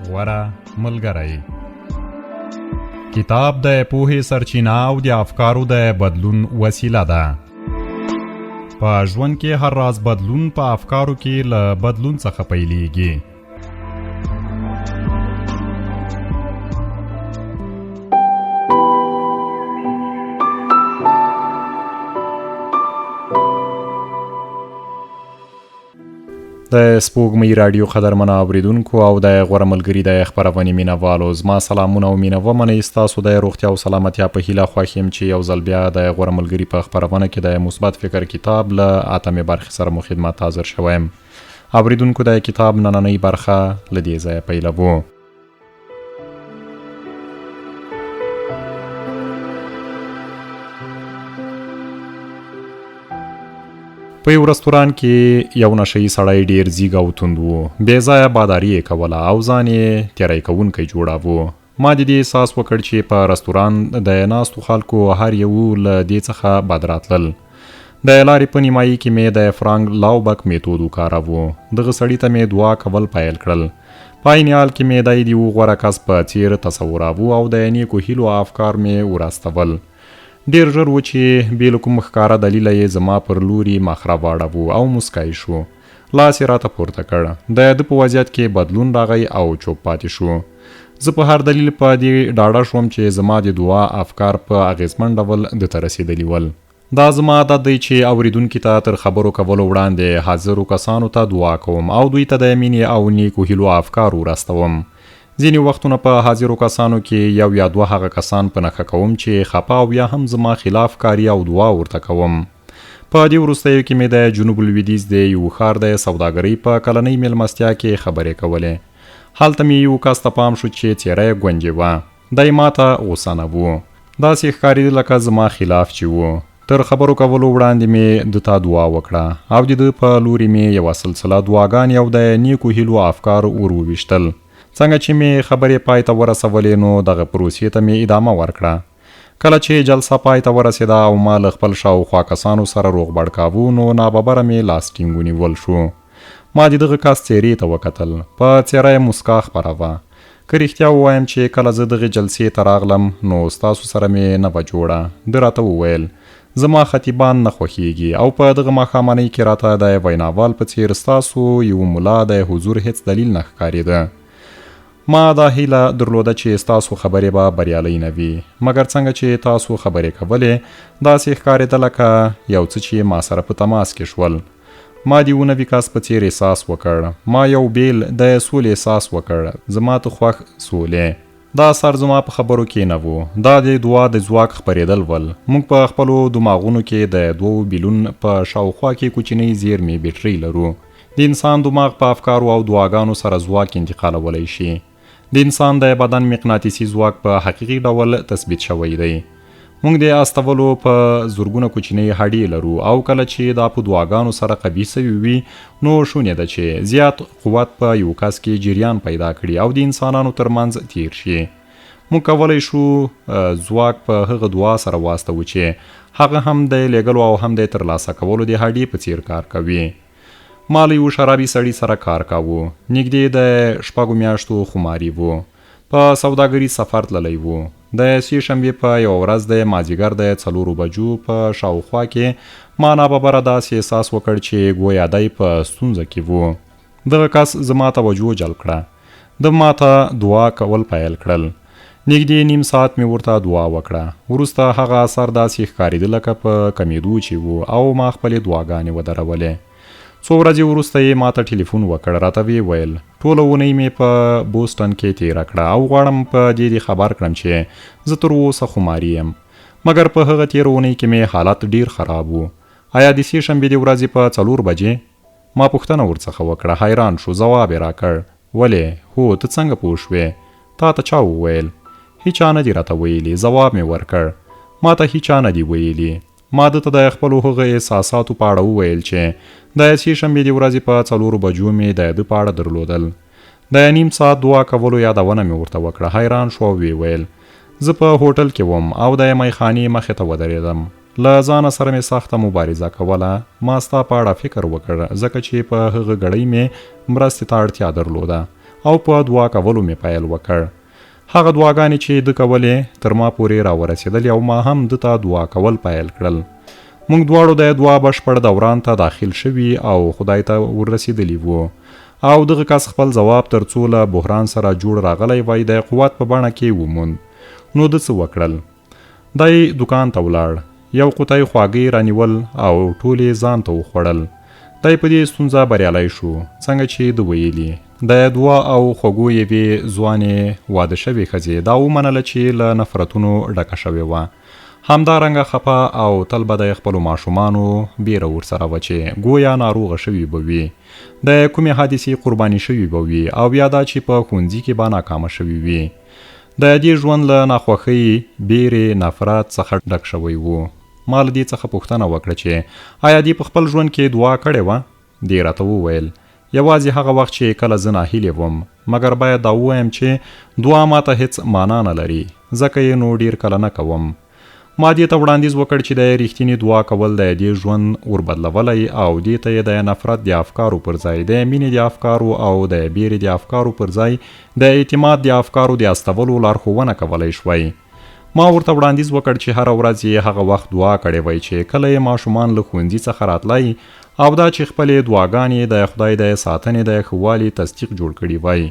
غوره ملګری. کتاب د پوهې سرچینه او د افکارو د بدلون وسیله ده. په ژوند کې هر راز بدلون په افکارو کې له بدلون څخه پیلېږي. د سپوږمۍ راډیو قدرمنو اوریدونکو او د غوره ملګري د خپرونې مینوالو، زما سلامونه او مینه ومنئ. ستاسو د روغتیا او سلامتیا په هیله خوښ یم چې یو ځل بیا د غوره ملګري په خپرونه کې د مثبت فکر کتاب له 8مې برخې سره مو خدمت حاضر شوی یم. اوریدونکو، د کتاب نننۍ برخه له دې ځایه پیلوو. په یو رستوران کې یو نشه‌یي سړی ډیر زیږ او توند و. بې ځایه باداري یې کوله او ځان یې تیری کوونکی جوړاوه. ما د دې احساس وکړ چې په رستوران د ناستو خلکو هر یو له دې څخه بد راتلل. د لارې په نیمایي کې مې د فرانک لاوبک میتود وکاراوه. دغه سړي ته مې دعا کول پیل کړل. په عین حال کې مې د یو غوره کس په څیر تصوراوه او د نیکو هیلو افکار مې وراستول. ډیر ژر و چې بې له کوم ښکاره دلیله یې زما پر لوري مخ راواړاوه او مسکی شو. لاس یې راته پورته کړ. د ده په وضعیت کې بدلون راغی او چوپ پاتې شو. زه په هر دلیل په دې ډاډه شوم چې زما د دعا افکار په اغیزمن ډول ده ته رسېدلي ول. دا زما عادت دی چې اوریدونکي ته تر خبرو کولو وړاندې حاضرو کسانو ته دعا کوم او دوی ته د مینې او نیکو هیلو افکار ورستوم. ځینې وختونه په حاضرو کسانو کې یو یا دوه هغه کسان په نښه کوم چې خپه او یا هم زما خلاف کاري او دعا ورته کوم. په دې وروستیو کې مې د جنوب لویدیځ د یو ښار د سوداګرۍ په کلنۍ میلمستیا کې خبرې کولې. هلته مې یو کس ته پام شو چې څېره یې ګونجې وه. دی ماته غوسه نه و. داسې ښکارېده لکه زما خلاف چې و. تر خبرو کولو وړاندې مې ده ته دعا وکړه او د ده په لوري مې یوه سلسله دعاګانې او د نیکو هیلو افکار وروویشتل. څنګه چې مې خبرې پای ته ورسولې نو دغه پروسې ته مې ادامه ورکړه. کله چې جلسه پای ته ورسېده او ما له خپل شاوخوا کسانو سره روغبړ کاوه نو ناببره مې لاس ټینګ ونیول شو. ما د دغه کس څېرې ته وکتل. په څېره یې مسکا خپره وه. که رښتیا ووایم چې کله زه دغې جلسې ته راغلم نو ستاسو سره مې نه وه جوړه. ده راته وویل زما خطیبان نه خوښیږي او په دغه ماښامنۍ کې راته د ویناوال په څېر ستاسو یو ملا د حضور هیڅ دلیل نه ښکارېده. ما دا هیله درلوده چې ستاسو خبرې به بریالۍ نه وي، مګر څنګه چې تاسو خبرې کولې داسې ښکارېده لکه یو څه چې ما سره په تماس کې شول. ما د یو نوي کس په څېر احساس وکړ. ما یو بیل د سولې احساس وکړ. زما ته خوښ سولې. دا اثر زما په خبرو کې نه و. دا د دعا د ځواک خپرېدل ول. موږ په خپلو دماغونو کې د 2 بیلون په شاوخوا کې کوچنۍ زیرمې بیټرۍ لرو. د انسان دماغ په افکارو او دعاګانو سره ځواک انتقالولی شي. د انسان د بدن مقناطیسي ځواک په حقیقي ډول تثبیت شوی دی. موږ د استولو په زرګونه کوچنۍ هډې لرو او کله چې دا په دعاګانو سره قوي سوي وي نو شونې ده چې زیات قوت په یو کس کې جریان پیدا کړي او د انسانانو ترمنځ تیر شي. موږ کولی شو ځواک په هغه دعا سره واستوو چې هغه هم د لیږلو او هم د ترلاسه کولو د هډې په څیر کار کوي. ما له یو شرابي سړي سره کار کاوه. نږدې د 6 میاشتو خماري و. په سوداګري سفر تللی و. د سې شنبې په یوه ورځ د مازدیګر د 4 بجو په شاوخوا کې ما ناببره داسې احساس وکړ چې ګویا دی په ستونزه کې و. دغه کس زما توجه جلب کړه. د ماته دعا کول پیل کړل. نږدې نیم ساعت مې ورته دعا وکړه. وروسته هغه اثر داسې ښکارېده لکه په کمیدو چې و او ما خپلې دعاګانې ودرولې. څو ورځې وروسته یې ماته ټلیفون وکړ. راته ویې ویل ټوله اونۍ مې په بوسټن کې تېره کړه او غواړم په دې خبر کړم چې زه تر اوسه خماري یم. مګر په هغه تېره اونۍ کې مې حالت ډیر خراب و. آیا د سې شنبې د ورځې په 4 بجې؟ ما پوښتنه ورڅخه وکړه. حیران شو. ځواب یې راکړ. ولې؟ هو، ته څنګه پوه شوې؟ تا ته چا وویل؟ هیچا نه دي راته ویلي. ځواب مې ورکړ. ما ته هیچا نه دي ویلي. ما دته د خپلو هغه احساساتو په اړه وویل چې د سې شنبې د ورځې په 4 بجو مې د ده په اړه درلودل. د نیم ساعت دعا کولو یادونه مې ورته وکړه. حیران شو او ویې ویل زه په هوټل کې وم او د میخانې مخې ته ودرېدم. له ځانه سره مې سخته مبارزه کوله. ما ستا په اړه فکر وکړ ځکه چې په هغه ګړۍ مې مرستې ته اړتیا درلوده او په دعا کولو مې پیل وکړ. هغه دعاګانې چې د کولې تر ما پورې راورسېدلې او ما هم د ته دعا کول پیل کړل. موږ دواړو د دعا بشپړ دوران ته داخل شوي او خدای ته ورسېدلی وو او دغه کس خپل ځواب تر څو له بحران سره جوړ راغلی وای د قوت په بڼه کې وموند. نو د څه وکړل؟ دی دکان ته ولاړ، یو قوطی خواږه رانیول او ټولې ځان ته وخوړل. دی په دې ستونزه بریالی شو، څنګه چې د ویلي د دعا او خوږو یوې ځوانې واده شوې ښځې دا ومنله چې له نفرتونو ډکه شوې وه. همدارنګه خفه او تل به د خپلو ماشومانو بیره ورسره وه چې ګویا ناروغه شوي به وي، د کومې حادثې قرباني شوي به وي او یا دا چې په ښوونځي کې به ناکامه شوي وي. د دې ژوند له ناخوښۍ، بیرې، نفرت څخه ډک شوی وو. ما له دې څخه پوښتنه وکړه چې آیا دې په خپل ژوند کې دعا کړې وه؟ دې راته وویل یوازې هغه وخت چې کله زه ناهیلې وم، مګر باید دا ووایم چې دعا ماته هیڅ معنا نه لري، ځکه یې نو ډیر کله نه کوم. ما دې ته وړاندیز وکړ چې د رښتینې دعا کول د دې ژوند وربدلولی او دې ته یې د نفرت د افکارو پر ځای د مینې د افکارو او د بیرې د افکارو پر ځای د اعتماد د افکارو د استولو لارښوونه کولی شوی. ما ورته وړاندیز وکړ چې هره ورځ یې هغه وخت دعا کړې وای چې کله یې ماشومان له ښوونځي څخه راتلی او دا چې خپلې دعاګانې د خدای د ساتنې د ښه والي تصدیق جوړ کړي وای.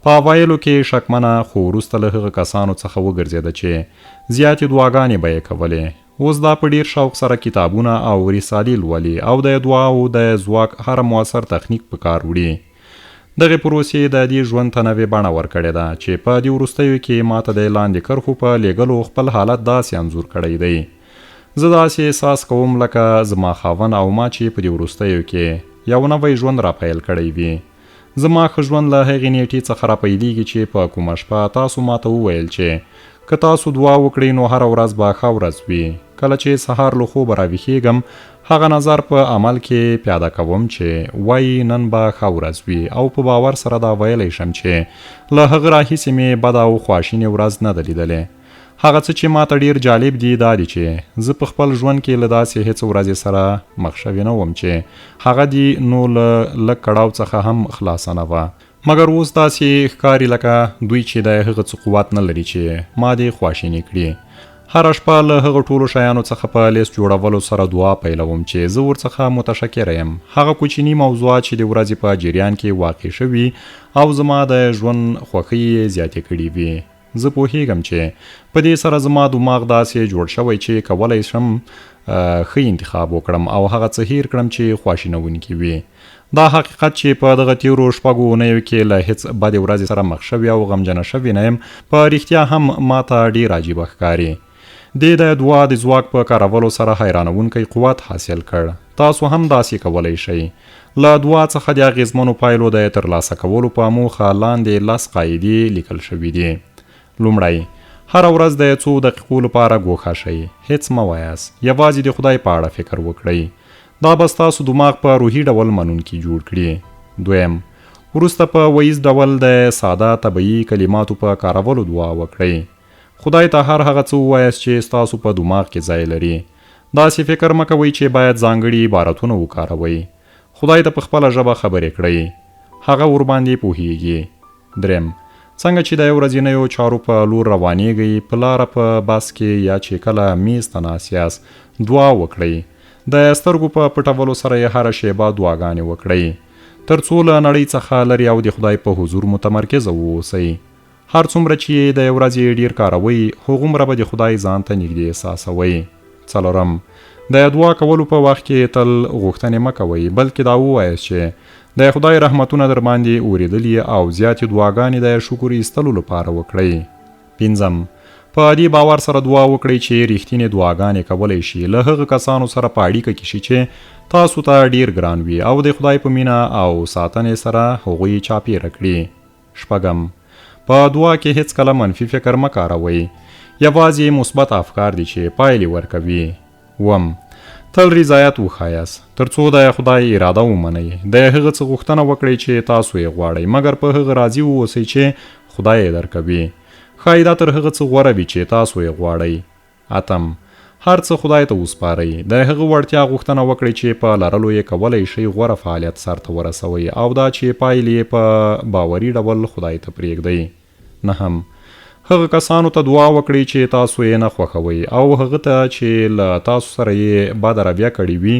په اوایلو کې شکمنه، خو وروسته له هغه کسانو څخه وګرځېده چې زیاتې دعاګانې به یې کولې. اوس دا په ډیر شوق سره کتابونه او رسالې لولي او د دعا او د ځواک هر موثر تخنیک په کار وړي. دغه پروسې د دې ژوند ته نوې بڼه ورکړې ده چې په دې وروستیو کې ماته د لاندې کرښو په لیږلو خپل حالت داسې انځور کړی دی. زه داسې احساس کوم لکه زما خاوند او ما چې په دې وروستیو کې یو نوی ژوند را پیل کړی وي. زما ښه ژوند له هغې نیټې څخه را پیلېږي چې په کومه شپه تاسو ماته وویل چې که تاسو دعا وکړئ نو هره ورځ به ښه ورځ وي. کله چې سهار له خوبه راویښېږم هغه نظر په عمل کې پیاده کوم چې وایي نن به ښه ورځ وي او په باور سره دا ویلی شم چې له هغه راهیسې مې بده او خواشینې ورځ نه ده لیدلې. هغه څه چې ماته ډیر جالب دي دا دي چې زه په خپل ژوند کې له داسې هیڅ ورځې سره مخ شوی نه وم چې هغه دي نو له لږ کړاو څخه هم خلاصه نه وه. مګر اوس داسې ښکاري لکه دوی چې د هغه څه قوت نه لري چې ما دې خواشینې کړي. هره شپه له هغه ټولو شیانو څخه په لیست جوړولو سره دعا پیلوم چې زه ورڅخه متشکره یم. هغه کوچني موضوعات چې د ورځې په جریان کې واقع شوي او زما د ژوند خوښۍ یې زیاتې کړي وي. زه پوهیږم چې په دې سره زما دماغ داسې جوړ شوی چې کولی شم ښه انتخاب وکړم او هغه څه هیر کړم چې خواشینونکي وي. دا حقیقت چې په دغه تیرو شپږو اونیو کې له هیڅ بدې ورځې سره مخ شوی او غمجنه شوی نه یم په رښتیا هم ماته ډیر عجیبه ښکاري. د دعا د ځواک په کارولو سره حیرانونکی قوت حاصل کړ. تاسو هم داسې کولی شئ. له دعا څخه د اغیزمنو پایلو د ترلاسه کولو په موخه لاندې 10 قاعدې لیکل شوي دي. لومړی، هره ورځ د څو دقیقو لپاره ګوښه شئ. هیڅ مه وایاست، یوازې د خدای په اړه فکر وکړئ. دا به ستاسو دماغ په روحي ډول منونکي جوړ کړي. دویم، وروسته په ویز ډول د ساده طبیعي کلماتو په کارولو دعا وکړئ. خدای ته هر هغه څه ووایاست چې ستاسو په دماغ کې ځای لري. داسې فکر مه کوئ چې باید ځانګړي عبارتونه وکاروئ. خدای ته په خپله ژبه خبرې کړئ، هغه ورباندې پوهیږي. دریم، څنګه چې د ورځنیو چارو په لور روانېږئ، په لاره په بس کې یا چې کله میز ته ناست یاست دعا وکړئ. د سترګو په پټولو سره یې هره شیبه دعاګانې وکړئ تر څو له نړۍ څخه لرې او د خدای په حضور متمرکزه واوسئ. هر څومره چې د ورځې ډیر کاروئ هغومره به د خدای ځان ته نږدې احساسوئ. څلورم، د دعا کولو په وخت کې تل غوښتنې مه کوئ، بلکې دا ووایاست چې د خدای رحمتونه در باندې اوریدلي او زیاتې دعاګانې د شکر ایستلو لپاره وکړئ. پنځم، په دې باور سره دعا وکړئ چې رښتینې دعاګانې کولی شي له هغه کسانو سره په اړیکه کې شي چې تاسو ته ډیر ګران وي او د خدای په مینه او ساتنې سره هغوی چاپیره کړي. شپږم، په دعا کې هیڅ کله منفي فکر مه کاروئ، یوازې مثبت افکار دي چې پایلې ورکوي. اووم، تل رضایت وښایاست تر څو د خدای اراده ومنئ. د هغه څه غوښتنه وکړئ چې تاسو یې غواړئ، مګر په هغه راضي واوسئ چې خدای یې درکوي. ښایي دا تر هغه څه غوره وي چې تاسو یې غواړئ. اتم، هر څه خدای ته وسپارئ. د هغه وړتیا غوښتنه وکړئ چې په لرلو یې کولی شئ غوره فعالیت سرته ورسوئ او دا چې پایلې په باوري ډول خدای ته پرېږدئ. 9. هغه کسانو ته دعا وکړئ چې تاسو یې نه خوښوئ او هغه ته چې له تاسو سره یې بد رویه کړې وي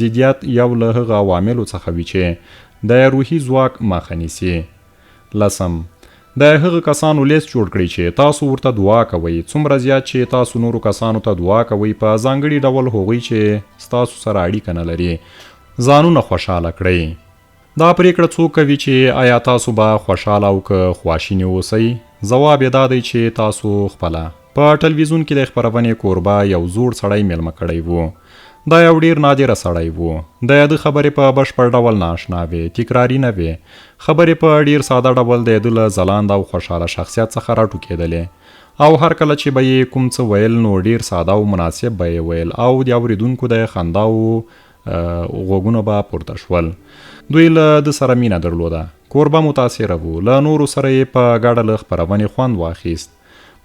ضدیت یو له هغه عواملو څخه وي چې د روحي ځواک مخه نیسي. 10. د هغه کسانو لیست جوړ کړئ چې تاسو ورته دعا کوئ. څومره زیات چې تاسو نورو کسانو ته دعا کوئ په ځانګړي ډول هغوی چې ستاسو سره اړیکه نه لري ځانونه خوشحاله کړئ. دا پریکړه څوک کوي چې آیا تاسو به خوشحاله او که خواشیني اوسئ؟ ځواب یې دا دی چې تاسو خپله. په ټلویزیون کې د خپرونې کوربه یو زوړ سړی میلمه کړی و. دا یو ډیر نادره سړی و. د ده خبرې په بشپړ ډول نااشنا وې، تکراري نه وې. خبرې په ډیر ساده ډول د ده له ځلانده او خوشحاله شخصیت څخه راټوکېدلې او هر کله چې به یې کوم څه ویل نو ډیر ساده او مناسب به یې ویل او د اورېدونکو د خنداو غوږونه به پورته شول. دوی له ده سره مینه درلوده. کوربه متاثره و. له نورو سره یې په ګډه له خپرونې خوند واخیست.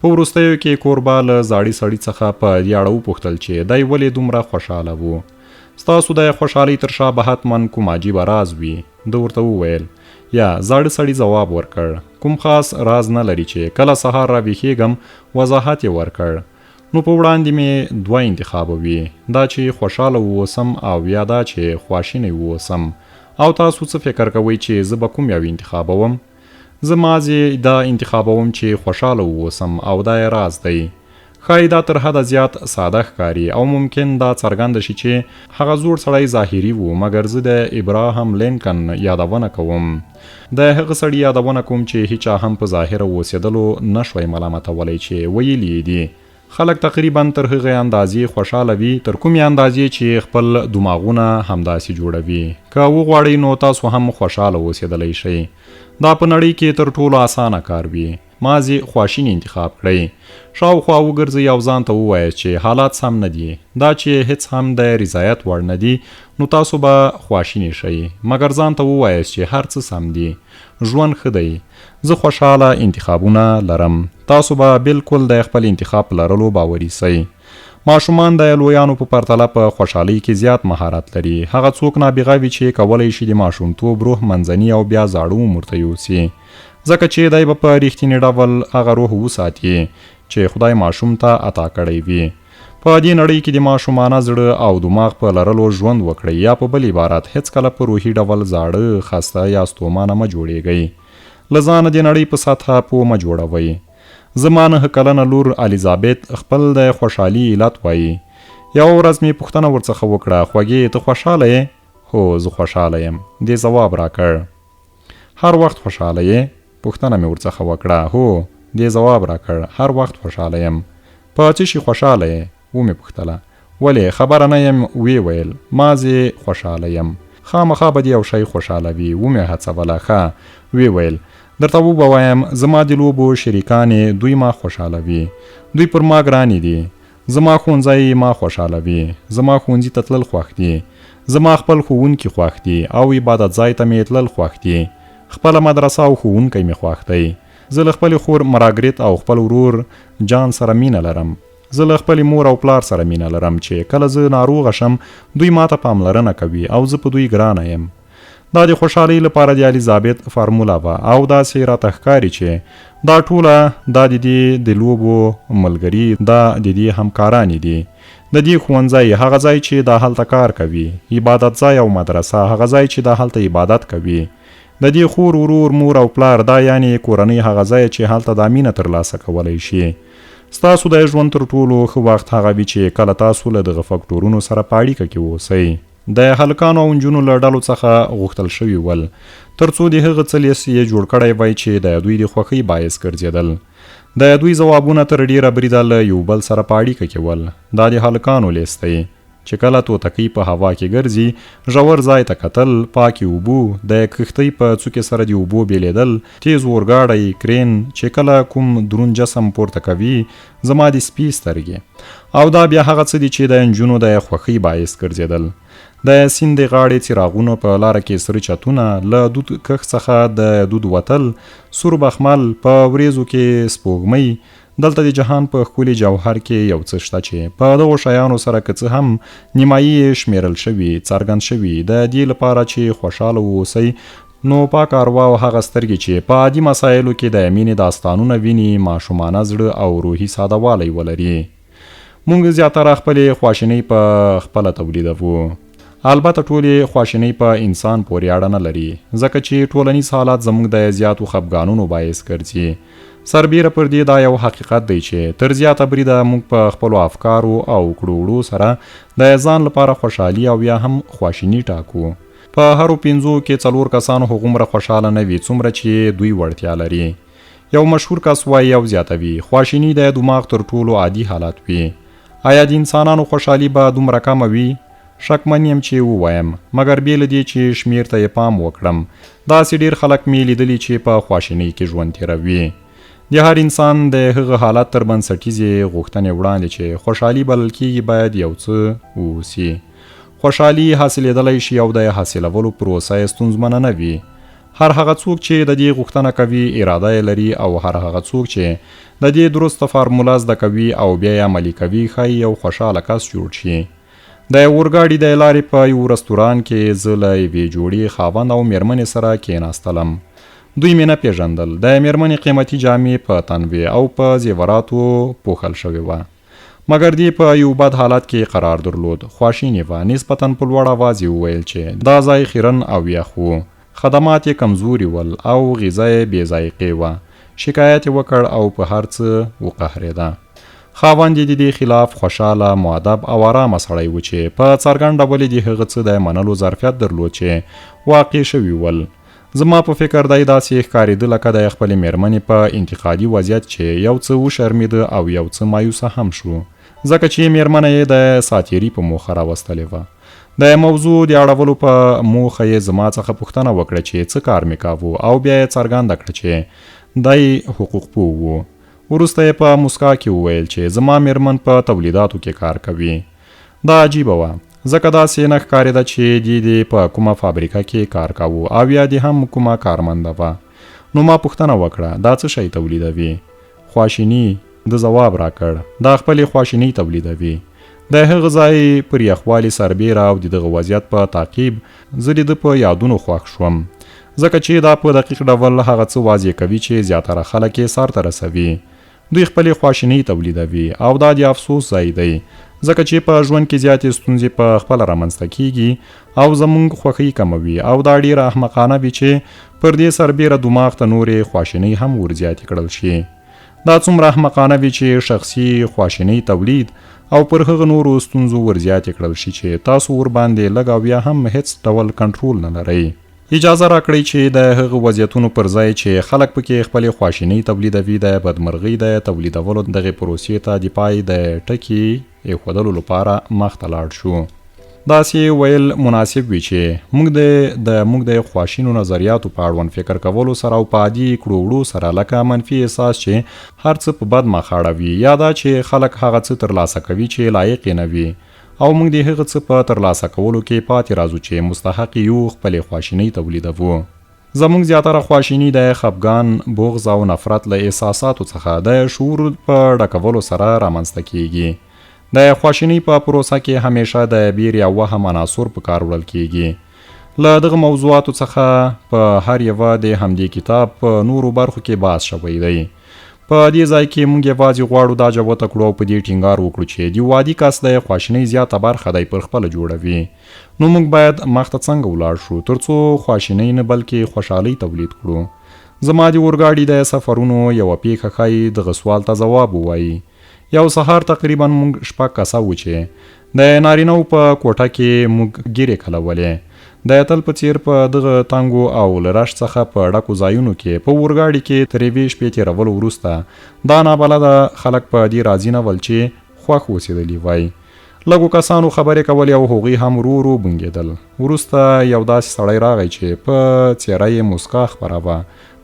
په وروستیو کې کوربه له زاړي سړي څخه په دې اړه وپوښتل چې دی ولې دومره خوشحاله و. ستاسو د خوشحالۍ تر شا به حتما کوم عجیبه راز وي. ده ورته وویل. یا زاړه سړي ځواب ورکړ. کوم خاص راز نه لري چې کله سهار راویښېږم وضاحت یې ورکړ. نو په وړاندې مې 2 انتخابه وي، دا چې خوشحاله واوسم او یا دا چې خواشینی واوسم. او تاسو څه فکر کوئ چې زه به کوم یو انتخابوم؟ زه مازې دا انتخابوم چې خوشحاله واوسم او دا یې راز دی. ښایي دا تر حده زیات ساده ښکاري او ممکن دا څرګنده شي چې هغه زوړ سړی ظاهري و، مګر زه د ابراهام لینکن یادونه کوم. د هغه سړي یادونه کوم چې هیچا هم په ظاهره اوسېدلو نشوی ملامتولی چې ویلي دي. خلک تقریبا تر هغې اندازې خوشحاله وي تر کومې اندازې چې خپل دماغونه همداسې جوړوي. که وغواړئ نو تاسو هم خوشحاله اوسېدلی شئ. دا په نړۍ کې تر ټولو اسانه کار وي. مازې خواشیني انتخاب کړئ. شاوخوا وګرځئ او ځان ته ووایاست چې حالات سم نه دي. دا چې هیڅ هم د رضایت وړ نه دي نو تاسو به خواشیني شئ. مګر ځان ته ووایاست چې هر څه سم دي. ژوند ښه دی. زه خوشحاله انتخابونه لرم. تاسو به بالکل د خپل انتخاب لرلو باوري سئ. ماشومان د لویانو په پرتله په خوشحالۍ کې زیات مهارت لري. هغه څوک نابغه وي چې کولی شي د ماشومتوب روح منځني او بیا زاړه عمر ته یوسي، ځکه چې دی به په رښتیني ډول هغه روح وساتي چې خدای ماشوم ته عطا کړی وي. په دې نړۍ کې د ماشومانه زړه او دماغ په لرلو ژوند وکړئ، یا په بل عبارت هیڅکله په روحي ډول زاړه، خسته یا ستومانه مه جوړیږئ. له ځانه د نړۍ په سطحه پوه مه جوړوئ. زما 9 کلنه لور الیزابت خپل د خوشحالي علت وایي. یو ورځ مې پوښتنه ورڅخه وکړه، خوږې ته خوشحاله یې؟ هو زه خوشحاله یم. دې ځواب راکړ. هر وخت خوشحاله یې؟ پوښتنه مې ورڅخه وکړه. هو. دې ځواب راکړ. هر وخت خوشحاله یم. په څه شي خوشحاله یې؟ ومې پوښتله. ولې خبره نه یم؟ وی ویل. مازې خوشحاله یم. خامخا به دې یو شی خوشحاله وي. ومې هڅوله. ښه. وی ویل. درته ووایم زما د لوبو شریکانې دوی ما خوشحالوي. دوی پر ما ګرانې دي. زما ښوونځی ما خوشحالوي. زما ښوونځي ته تلل خوښ دي. زما خپل ښوونکي خوښ دي او عبادت ځای ته مې تلل خوښ دي. خپله مدرسه او ښوونکی مې خوښ دی. زه له خپلې خور مراګریت او خپل ورور جان سره مینه لرم. زه له خپلې مور او پلار سره مینه لرم چې کله زه ناروغه شم دوی ما ته پاملرنه کوي او زه په دوی ګرانه یم. دا د خوشحالۍ لپاره د الیزابت فارموله وه او داسې راته ښکاري چې دا ټوله دا د دې د لوبو ملګري، دا د دې همکارانې دي. د دې ښوونځی هغه ځای چې دا هلته کار کوي، عبادت ځای او مدرسه هغه ځای چې دا هلته عبادت کوي. د دې خور، ورور، مور او پلار دا یعنې کورنۍ هغه ځای چې هلته دا مینه ترلاسه کولی شي. ستاسو د ژوند تر ټولو ښه وخت هغه وي چې کله تاسو له دغه فکټورونو سره په اړیکه کې اوسئ. د هلکانو او نجونو له ډلو څخه غوښتل شوي ول تر څو د هغه څه لیست یې جوړ کړی وای چې د دوی د خوښۍ باعث ګرځېدل. د دوی ځوابونه تر ډیره بریده له یو بل سره په اړیکه کې ول. دا د هلکانو لیست دی چې کله توتکۍ په هوا کې ګرځي، ژور ځای ته کتل، پاکې اوبو، د کښتۍ په څوکې سره د اوبو بیلیدل، تیز اورګاډی، کرین چې کله کوم دروند جسم پورته کوي، زما د سپي سترګې. او دا بیا هغه څه دي چې د نجونو د خوښۍ باعث ګرځېدل. د سیند د غاړې څراغونو په لاره کې سره چتونه، له دود کښ څخه د دود وتل، سور بخمل، په وریځو کې سپوږمۍ، دلته د جهان په ښکلي جوهر کې یو څه شته چې په دغو شیانو سره که څه هم نیمایي شمیرل شوي څرګند شوي د دې لپاره چې خوشحاله واوسئ، نو پاک اروا او هغه سترګې چې په عادي مسایلو کې د مینې داستانونه ویني ماشومانه زړه او روحي سادهوالی ولري. موږ زیاتره خپلې خواشینۍ په خپله تولیدوو. البته ټولې خواشینۍ په انسان پورې اړه نه لري، ځکه چې ټولنیز حالات زموږ د زیاتو خفګانونو باعث ګرځي. سربیره پر دې دا یو حقیقت دی چې تر زیاته بریده موږ په خپلو افکارو او کړو وړو سره د ځان لپاره خوشحالي او یا هم خواشیني ټاکو. په هرو 5 کې 4 کسانو هغومره خوشحاله نه وي څومره چې دوی وړتیا لري. یو مشهور کس وایي او زیاتوي، خواشیني د دماغ تر ټولو عادي حالت وي. آیا د انسانانو خوشحالي به دومره کمه وي؟ شکمن یم چې ووایم، مګر بې له دې چې شمیر ته یې پام وکړم، داسې ډېر خلک مې لیدلي چې په خواشینۍ کې ژوند تېروي. د هر انسان د هغه حالت تر بنسټیزې غوښتنې وړاندې چې خوشحالي بلل کېږي باید یو څه ووسي. خوشحالي حاصلېدلی شي او د حاصلولو پروسه یې ستونزمنه نه وي. هر هغه څوک چې د دې غوښتنه کوي اراده یې لري، او هر هغه څوک چې د دې درسته فارموله زده کوي او بیا یې عملي کوي ښایي یو خوشحاله کس جوړ شي. د اورګاډي د لارې په یو رستوران کې زه له یوې جوړې خاوند او میرمنې سره کېناستلم. دوی مې نه پیژندل. د میرمنې قیمتي جامې په تن وې او په زیوراتو پوښل شوې وه، مګر دې په یو بد حالت کې قرار درلود. خواشینې وه. نسبتاً په لوړ اواز یې وویل چې دا ځای خیرن او یخ و، خدمات یې کمزوري ول او غذا یې بې ذایقې وه. شکایت یې وکړ او په هر څه وقهرېده. خاوند یې د دې خلاف خوشحاله، مؤدب او آرامه سړی و چې په څرګند ډول یې د هغه څه د منلو ظرفیت درلود چې واقع شوي ول. زما په فکر دی داسې ښکارېده لکه د خپلې میرمنې په انتقادي وضعیت چې یو څه وشرمېده او یو څه مایوسه هم شو، ځکه چې میرمنه یې د ساتیري په موخه راوستلې وه. د موضوع د اړولو په موخه یې زما څخه پوښتنه وکړه چې څه کار مې کاوه، او بیا یې څرګنده کړه چې دی حقوق پوه و. وروسته یې په موسکا کې وویل چې زما میرمن په تولیداتو کې کار کوي. دا عجیبه وه، ځکه داسې نه ښکارېده چې دې په کومه فابریکه کې کار کاوه او یا دې هم کومه کارمنده وه. نو ما پوښتنه وکړه دا څه شی تولیدوي؟ خواشیني. د ځواب راکړ دا خپلې خواشینۍ تولیدوي. د هغه ځای پر یخوالي سربیره او د دغه وضعیت په تعقیب زه د ده په یادونو خوښ شوم، ځکه چې دا په دقیق ډول هغه څه واضح کوي چې زیاتره خلک یې سر ته رسوي. دوی خپلې خواشینۍ تولیدوي او دا د افسوس ځای دی، ځکه چې په ژوند کې زیاتې ستونزې په خپله رامنځته کیږي او زموږ خوښۍ کموي، او دا ډیره احمقانه وي چې پر دې سربیره دماغ ته نورې خواشینۍ هم ورزیاتې کړل شي. دا څومره احمقانه وي چې شخصي خواشینۍ تولید او پر هغه نورو ستونزو ورزیاتې کړل شي چې تاسو ورباندې لږ او یا هم هیڅ ډول کنټرول نه لرئ. اجازه راکړئ چې د هغه وضعیتونو پر ځای چې خلک پکې خپلې خواشینۍ تولیدوي د بدمرغۍ د تولیدولو دغې پروسې ته د پای د ټکي ایښودلو لپاره مخته لاړ شو. داسې ویل مناسب وي چې موږ د خواشینو نظریاتو په اړوند فکر کولو سره او په عادي کړو وړو سره لکه منفي احساس چې هر څه په بد مخاړه وي، یا دا چې خلک هغه څه ترلاسه کوي چې لایق یې نه وي، او موږ د هغه څه په ترلاسه کولو کې پاتې راځو چې مستحق یو خپلې خواشینۍ تولیدوو. زموږ زیاتره خواشیني د خفګان، بغض او نفرت له احساساتو څخه د شعور په ډکولو سره رامنځته کیږي. د خواشینۍ په پروسه کې همیشه د بیر یا وهم عناصر په کار وړل کیږي. له دغه موضوعاتو څخه په هر یوه د همدې کتاب په نورو برخو کې بحث شوی دی. په دې ځای کې موږ یوازې غواړو دا جوته کړو او په دې ټینګار وکړو چې د عادي کس د خواشینۍ زیاته برخه دی پر خپله جوړوي. نو موږ باید مخته څنګه ولاړ شو ترڅو خواشینۍ نه بلکې خوشحالۍ تولید کړو. زما د اورګاډي د سفرونو یوه پیښه ښایي دغه سوال ته ځواب ووایي. یو سهار تقریبا موږ 6 کسه وو چې د نارینه‌و په کوټه کې موږ ګیرې کلولې. د تل په څیر په دغه تانګو او لرش څخه په ډکو ځایونو کې په اورګاډي کې تر یوې شپې تېرولو وروسته دا نابلده خلک په دې راضي نه ول چې خوښ اوسېدلي وای. لږو کسانو خبرې کولې او هغوی هم ورو ورو بونګېدل. وروسته یو داسې سړی راغی چې په څېره یې موسکا خپره وه.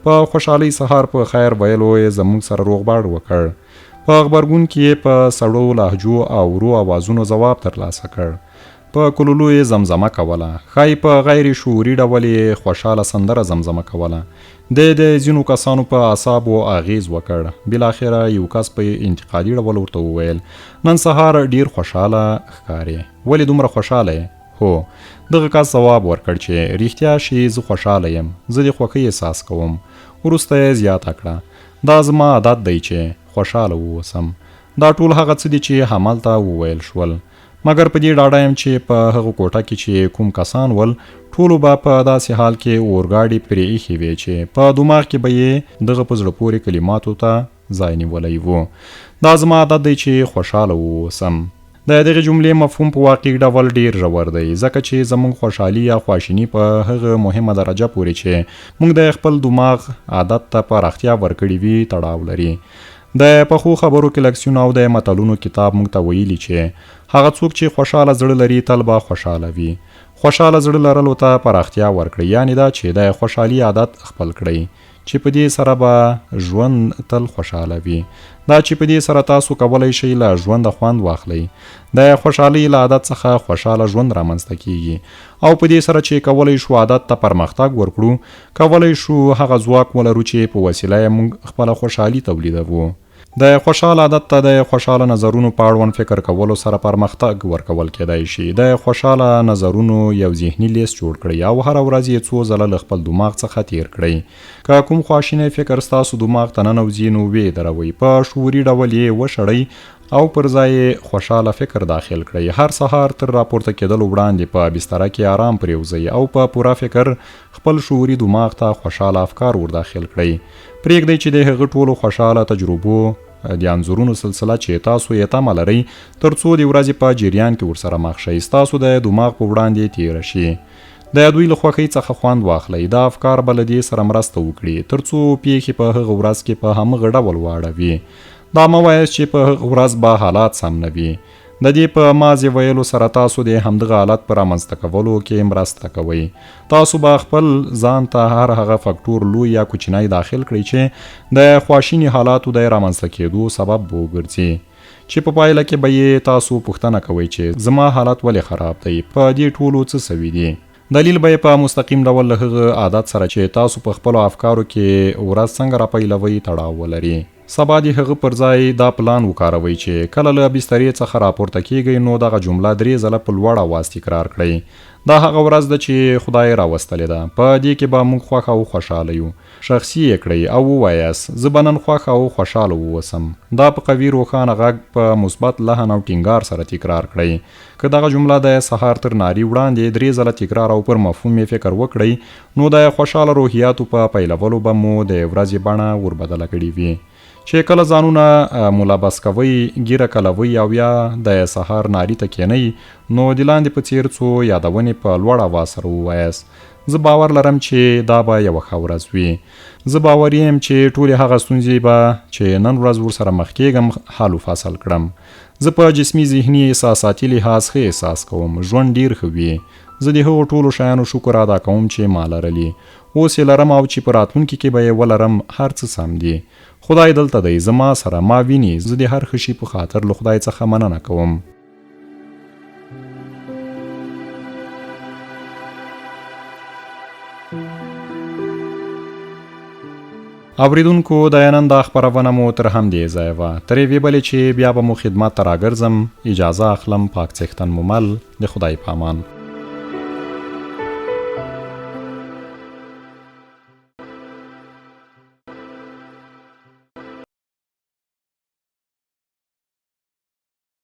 په خوشحالۍ سهار په خیر ویلو یې زموږ سره روغبړ وکړ. په غبرګون کې په سړو لهجو او ورو اوازونو ځواب ترلاسه کړ. په کلولو یې زمزمه کوله، ښایي په غیر شعوري ډول یې خوشحاله سندره زمزمه کوله. د ځینو کسانو په اعصابو اغیز وکړ. بالاخره یو کس په انتقادي ډول ورته وویل نن سهار ډیر خوشاله ښکارې، ولې دومره خوشاله یې؟ هو. دغه کس ځواب ورکړ چې رښتیا شي زه خوشاله یم، زه د خوښۍ احساس کوم. وروسته یې زیاته کړه دا زما عادت دی چې خوشاله واوسم. دا ټول هغه څه دي چې همالته وویل شول، مګر په دې ډاډه یم چې په هغه کوټه کې چې کوم کسان ول ټولو به په داسې حال کې اورګاډي پرې ایښې وې چې په دماغ کې به یې دغه په زړه پورې کلماتو ته ځای نیولی و. دا زما عادت دی چې خوشاله واوسم. د دغې جملې مفهوم په واقعي ډول ډیر ژور دی، ځکه چې زموږ خوشحالي یا خواشیني په هغه مهمه درجه پورې چې موږ د خپل دماغ عادت ته پراختیا ورکړې وي تړاو لري. د پخو خبرو کلکسیون او د متلونو کتاب موږ ته ویلي چې هغه څوک چې خوشاله زړه لري تل به خوشاله وي. خوشاله زړه لرلو ته پراختیا ورکړئ، یعنی دا چې د خوشحالي عادت خپل کړئ چې په دې سره به ژوند تل خوشاله وي. دا چې په دې سره تاسو کولی شئ له ژونده خوند واخلئ. د خوشحالۍ له عادت څخه خوشاله ژوند رامنځته کیږي او په دې سره چې کولی شو عادت ته پرمختګ ورکړو، کولی شو هغه ځواک ولرو چې په وسیله یې موږ خپله خوشحالي تولیدوو. د خوشحاله عادت ته د خوشحاله نظرونو په اړوند فکر کولو سره پرمختګ ورکول کېدای شي. د خوشحاله نظرونو یو ذهني لیست جوړ کړئ او هره ورځ یې څو ځله له خپل دماغ څخه تیر کړئ. که کوم خواشینی فکر ستاسو دماغ ته ننوځي نو ویې دروئ، په شعوري ډول یې وشړئ او پر ځای خوشاله فکر داخل کړئ. هر سهار تر راپورته کېدلو وړاندې په بستره کې آرام پرېوځئ او په پوره فکر خپل شعوري دماغ ته خوشاله افکار ور داخل کړئ. پرېږدئ چې د هغه ټولو خوشاله تجربو د انځورونو سلسله چې تاسو یې تمه لرئ تر څو د ورځې په جریان کې ورسره مخ شئ ستاسو د دماغ په وړاندې تیره شي. د دوی له خوښۍ څخه خوند واخلئ. دا افکار به له دې سره مرسته وکړي تر څو پیښې په هغه ورځ کې په همغه ډول واړوي. دا مه وایاست چې په هغه ورځ به حالات سم نه وي. د دې په ماضي ویلو سره تاسو د همدغه حالت په رامنځته کولو کې مرسته کوئ. تاسو به خپل ځان ته هر هغه فکټور لوی یا کوچنی داخل کړئ چې د خواشینی حالاتو د رامنځته کېدو سبب به وګرځي، چې په پایله کې به یې تاسو پوښتنه کوئ چې زما حالت ولې خراب دی، په دې ټولو څه سوي دي. دلیل به یې په مستقیم ډول له هغه عادت سره چې تاسو په خپلو افکارو کې ورځ څنګه راپیلوئ تړاو ولري. سبا د هغه پر ځای دا پلان وکاروئ چې کله له بسترې څخه راپورته کیږئ نو دغه جمله 3 ځله په لوړ اواز تکرار کړئ. دا هغه ورځ ده چې خدای راوستلې ده، په دې کې به موږ خوښ او خوشحاله یو. شخصي یې کړئ او ووایاست زه به نن خوښ او خوشحاله واوسم. دا په قوي روښانه غږ په مثبت لحن او ټینګار سره تکرار کړئ. که دغه جمله د سهار تر ناري وړاندې 3 ځله تکرار او پر مفهوم یې فکر وکړئ نو د خوشحاله روحیاتو په پیلولو به مو د ورځې بڼه وربدله کړې وي. چې کله ځانونه ملابس کوئ، ګیره کلوئ او یا د سهار ناري ته کینئ نو د لاندې په څیر څو یادونې په لوړ اواز سره ووایاست. زه باور لرم چې دا به یوه ښه ورځ وي. زه باور یم چې ټولې هغه ستونزې به چې نن ورځ ورسره مخ کېږم حل و فصل کړم. زه په جسمي ذهني احساساتي لحاظ ښه احساس کوم، ژوند ډیر ښه وي. زه د هغو ټولو شیانو شکر ادا کوم چې ما لرلي، اوس یې لرم او چې په راتلونکي کې به یې ولرم. هر څه سم دي، خدای دلته دی، زما سره ما ویني. زه د هر ښه شي په خاطر له خدای څخه مننه کوم. اوریدونکو د نن دا خپرونه مو تر همدې ځایه وه. تر یوې بلې چې بیا به مو خدمت ته راګرځم اجازه اخلم. پاک څښتن مو مل. د خدای په امان.